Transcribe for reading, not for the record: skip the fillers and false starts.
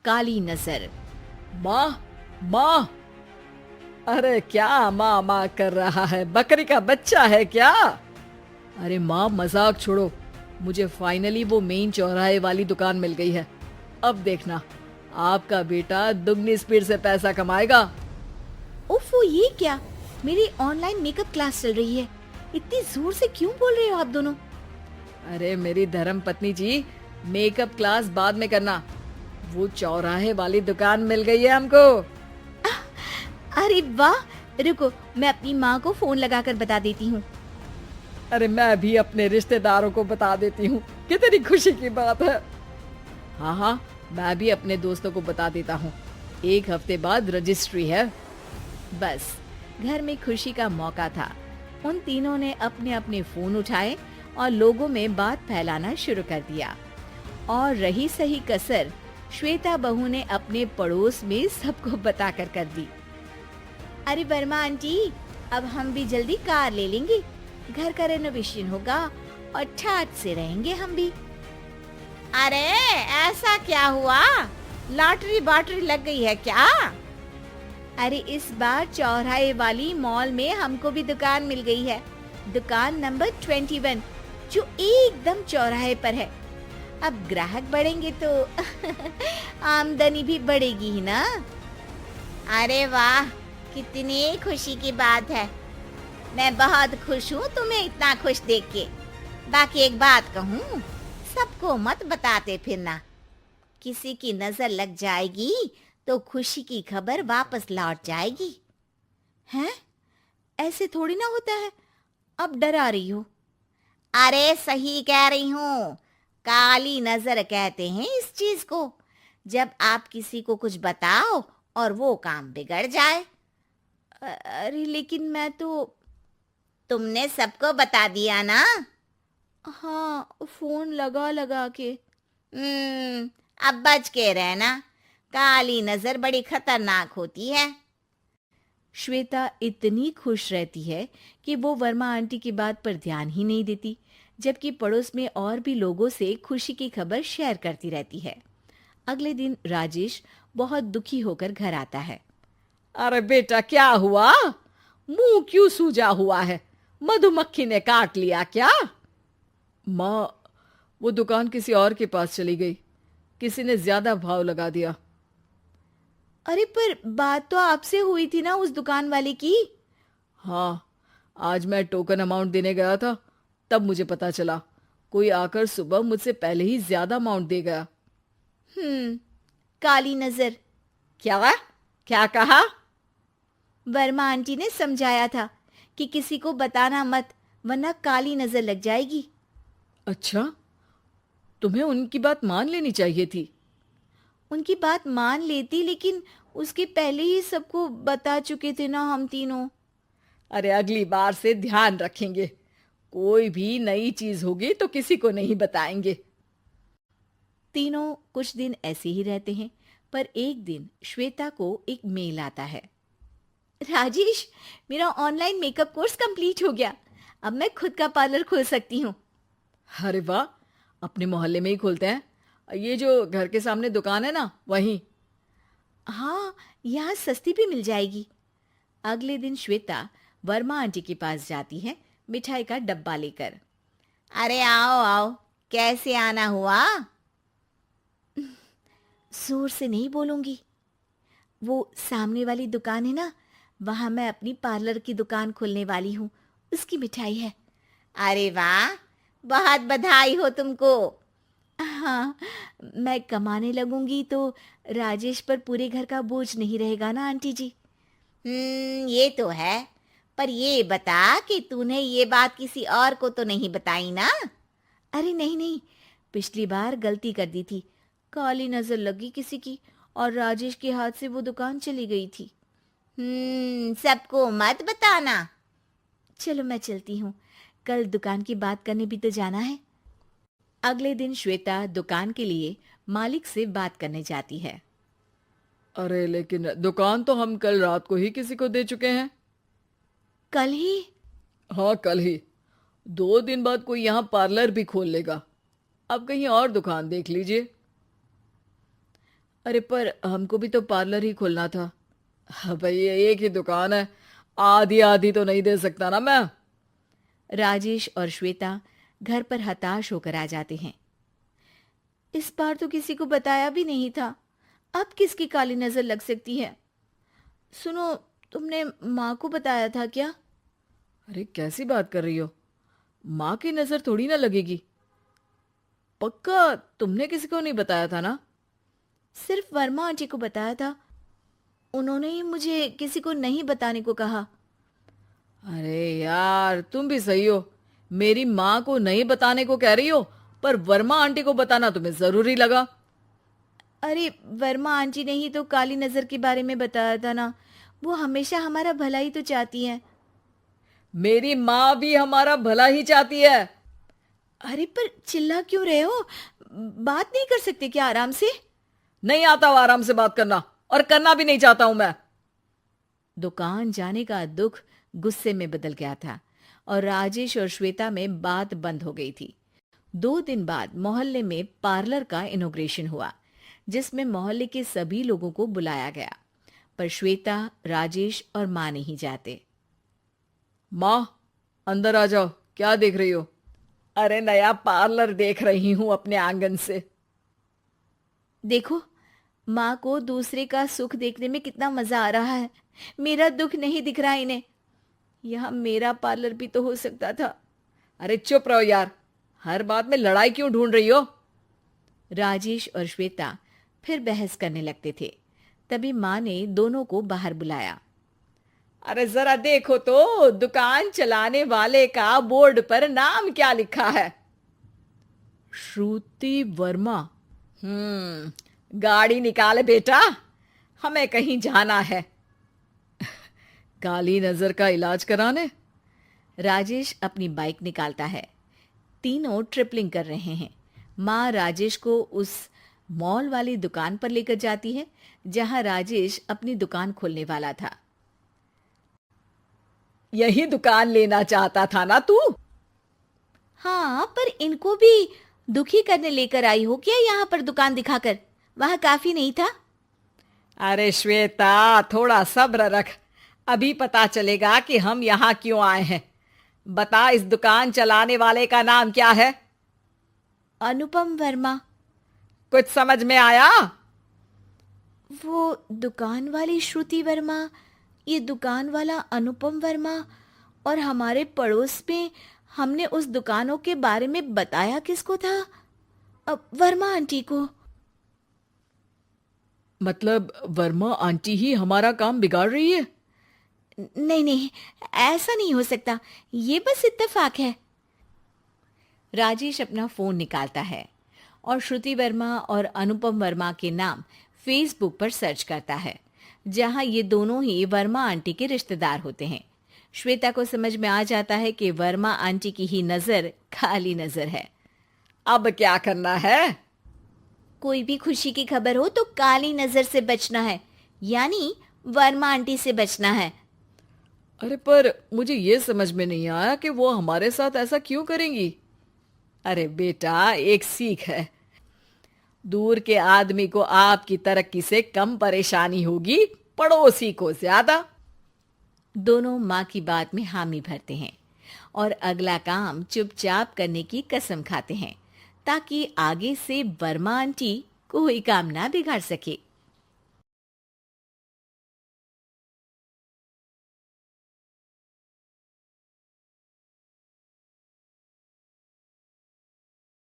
काली नजर। माँ, माँ। अरे क्या माँ माँ कर रहा है? बकरी का बच्चा है क्या? अरे माँ, मजाक छोड़ो। मुझे फाइनली वो मेन चौराहे वाली दुकान मिल गई है। अब देखना, आपका बेटा दुगनी स्पीड से पैसा कमाएगा। ओफो, ये क्या? मेरी ऑनलाइन मेकअप क्लास चल रही है। इतनी जोर से क्यों बोल रहे हो आप दोनों? अरे मेरी धर्म पत्नी जी, मेकअप क्लास बाद में करना। वो चौराहे वाली दुकान मिल गई है हमको। अरे वाह! रुको, मैं अपनी माँ को फोन लगाकर बता देती हूँ। अरे मैं भी अपने रिश्तेदारों को बता देती हूँ। कितनी खुशी की बात है। हाँ हाँ, मैं भी अपने दोस्तों को बता देता हूँ। 1 हफ्ते बाद रजिस्ट्री है। बस, घर में खुशी का मौका था। उन तीनों ने अपने अपने फोन उठाए और लोगों में बात फैलाना शुरू कर दिया। और रही सही कसर, श्वेता बहू ने अपने पड़ोस में सबको बताकर कर दी। अरे वर्मा आंटी, अब हम भी जल्दी कार ले लेंगे। घर का रेनोवेशन होगा और ठाट से रहेंगे हम भी। अरे ऐसा क्या हुआ? लॉटरी बाटरी लग गई है क्या? अरे इस बार चौराहे वाली मॉल में हमको भी दुकान मिल गई है। दुकान नंबर 21, जो एकदम चौराहे पर है। अब ग्राहक बढ़ेंगे तो आमदनी भी बढ़ेगी ही ना। अरे वाह, कितनी खुशी की बात है। मैं बहुत खुश हूँ तुम्हें इतना खुश देख के। बाकी एक बात कहूँ, सबको मत बताते फिरना। किसी की नजर लग जाएगी तो खुशी की खबर वापस लौट जाएगी। हैं? ऐसे थोड़ी ना होता है। अब डरा रही हो। अरे सही कह रही हूँ। काली नजर कहते हैं इस चीज को, जब आप किसी को कुछ बताओ और वो काम बिगड़ जाए। अरे लेकिन मैं तो। तुमने सबको बता दिया ना? हाँ, फोन लगा लगा के। अब बच के रहना। काली नजर बड़ी खतरनाक होती है। श्वेता इतनी खुश रहती है कि वो वर्मा आंटी की बात पर ध्यान ही नहीं देती, जबकि पड़ोस में और भी लोगों से खुशी की खबर शेयर करती रहती है। अगले दिन राजेश बहुत दुखी होकर घर आता है। अरे बेटा, क्या हुआ? मुंह क्यों सूजा हुआ है? मधुमक्खी ने काट लिया क्या? माँ, वो दुकान किसी और के पास चली गई। किसी ने ज्यादा भाव लगा दिया। अरे पर बात तो आपसे हुई थी ना उस दुकान वाले की। हाँ, आज मैं टोकन अमाउंट देने गया था, तब मुझे पता चला। कोई आकर सुबह मुझसे पहले ही ज्यादा अमाउंट दे गया। काली नजर। क्या? क्या कहा? वर्मा आंटी ने समझाया था कि किसी को बताना मत, वरना काली नजर लग जाएगी। अच्छा, तुम्हें उनकी बात मान लेनी चाहिए थी। उनकी बात मान लेती, लेकिन उसके पहले ही सबको बता चुके थे ना हम तीनों। अरे अगली बार से ध्यान रखेंगे। कोई भी नई चीज होगी तो किसी को नहीं बताएंगे। तीनों कुछ दिन ऐसे ही रहते हैं, पर एक दिन श्वेता को एक मेल आता है। राजेश, मेरा ऑनलाइन मेकअप कोर्स कंप्लीट हो गया। अब मैं खुद का पार्लर खोल सकती हूँ। अरे वाह, अपने मोहल्ले में ही खोलते हैं। ये जो घर के सामने दुकान है ना, वहीं। हाँ, यहाँ सस्ती भी मिल जाएगी। अगले दिन श्वेता वर्मा आंटी के पास जाती है, मिठाई का डब्बा लेकर। अरे आओ आओ, कैसे आना हुआ? जोर से नहीं बोलूंगी। वो सामने वाली दुकान है ना, वहां मैं अपनी पार्लर की दुकान खोलने वाली हूँ। उसकी मिठाई है। अरे वाह, बहुत बधाई हो तुमको। हाँ, मैं कमाने लगूंगी तो राजेश पर पूरे घर का बोझ नहीं रहेगा ना आंटी जी। ये तो है। पर ये बता कि तूने ये बात किसी और को तो नहीं बताई ना? अरे नहीं नहीं, पिछली बार गलती कर दी थी। काली नजर लगी किसी की और राजेश के हाथ से वो दुकान चली गई थी। सबको मत बताना। चलो मैं चलती हूँ, कल दुकान की बात करने भी तो जाना है। अगले दिन श्वेता दुकान के लिए मालिक से बात करने जाती है। अरे लेकिन दुकान तो हम कल रात को ही किसी को दे चुके हैं। कल ही? हाँ, कल ही। 2 दिन बाद कोई यहाँ पार्लर भी खोल लेगा। अब कहीं और दुकान देख लीजिए। अरे पर हमको भी तो पार्लर ही खोलना था। हाँ भाई, ये एक ही दुकान है, आधी आधी तो नहीं दे सकता ना मैं। राजेश और श्वेता घर पर हताश होकर आ जाते हैं। इस बार तो किसी को बताया भी नहीं था, अब किसकी काली नजर लग सकती है। सुनो, तुमने माँ को बताया था क्या? अरे कैसी बात कर रही हो, माँ की नजर थोड़ी ना लगेगी। पक्का तुमने किसी को नहीं बताया था ना? सिर्फ वर्मा आंटी को बताया था, उन्होंने ही मुझे किसी को नहीं बताने को कहा। अरे यार, तुम भी सही हो, मेरी माँ को नहीं बताने को कह रही हो, पर वर्मा आंटी को बताना तुम्हें जरूरी लगा। अरे वर्मा आंटी ने ही तो काली नजर के बारे में बताया था ना, वो हमेशा हमारा भला ही तो चाहती है। मेरी माँ भी हमारा भला ही चाहती है। अरे पर चिल्ला क्यों रहे हो, बात नहीं कर सकते क्या आराम से? नहीं आता वो आराम से बात करना, और करना भी नहीं चाहता हूं मैं। दुकान जाने का दुख गुस्से में बदल गया था और राजेश और श्वेता में बात बंद हो गई थी। 2 दिन बाद मोहल्ले में पार्लर का इनॉग्रेशन हुआ, जिसमें मोहल्ले के सभी लोगों को बुलाया गया, पर श्वेता, राजेश और माँ नहीं जाते। माँ, अंदर आ जाओ, क्या देख रही हो? अरे नया पार्लर देख रही हूं अपने आंगन से। देखो, माँ को दूसरे का सुख देखने में कितना मजा आ रहा है, मेरा दुख नहीं दिख रहा इन्हें। यहाँ मेरा पार्लर भी तो हो सकता था। अरे चुप रहो यार, हर बात में लड़ाई क्यों ढूंढ रही हो? राजेश और श्वेता फिर बहस करने लगते थे। तभी माँ ने दोनों को बाहर बुलाया। अरे जरा देखो तो, दुकान चलाने वाले का बोर्ड पर नाम क्या लिखा है? श्रुति वर्मा। गाड़ी निकाले बेटा, हमें कहीं जाना है। काली नजर का इलाज कराने? राजेश अपनी बाइक निकालता है। तीनों ट्रिपलिंग कर रहे हैं। माँ राजेश को उस मॉल वाली दुकान पर लेकर जाती है जहां राजेश अपनी दुकान खोलने वाला था। यही दुकान लेना चाहता था ना तू? हाँ, पर इनको भी दुखी करने लेकर आई हो क्या यहाँ पर दुकान दिखाकर? वहां काफी नहीं था? अरे श्वेता, थोड़ा सब्र रख, अभी पता चलेगा कि हम यहाँ क्यों आए हैं। बता, इस दुकान चलाने वाले का नाम क्या है? अनुपम वर्मा। कुछ समझ में आया? वो दुकान वाली श्रुति वर्मा, ये दुकान वाला अनुपम वर्मा, और हमारे पड़ोस में हमने उस दुकानों के बारे में बताया किसको था? अब वर्मा आंटी को। मतलब वर्मा आंटी ही हमारा काम बिगाड़ रही है? नहीं नहीं, ऐसा नहीं हो सकता, ये बस इत्तेफाक है। राजेश अपना फोन निकालता है और श्रुति वर्मा और अनुपम वर्मा के नाम फेसबुक पर सर्च करता है, जहां ये दोनों ही वर्मा आंटी के रिश्तेदार होते हैं। श्वेता को समझ में आ जाता है कि वर्मा आंटी की ही नजर काली नजर है। अब क्या करना है? कोई भी खुशी की खबर हो तो काली नजर से बचना है, यानी वर्मा आंटी से बचना है। अरे पर मुझे ये समझ में नहीं आया कि वो हमारे साथ ऐसा क्यों करेंगी। अरे बेटा, एक सीख है, दूर के आदमी को आपकी तरक्की से कम परेशानी होगी, पड़ोसी को ज्यादा। दोनों माँ की बात में हामी भरते हैं और अगला काम चुपचाप करने की कसम खाते हैं, ताकि आगे से वर्मा आंटी कोई काम ना बिगाड़ सके।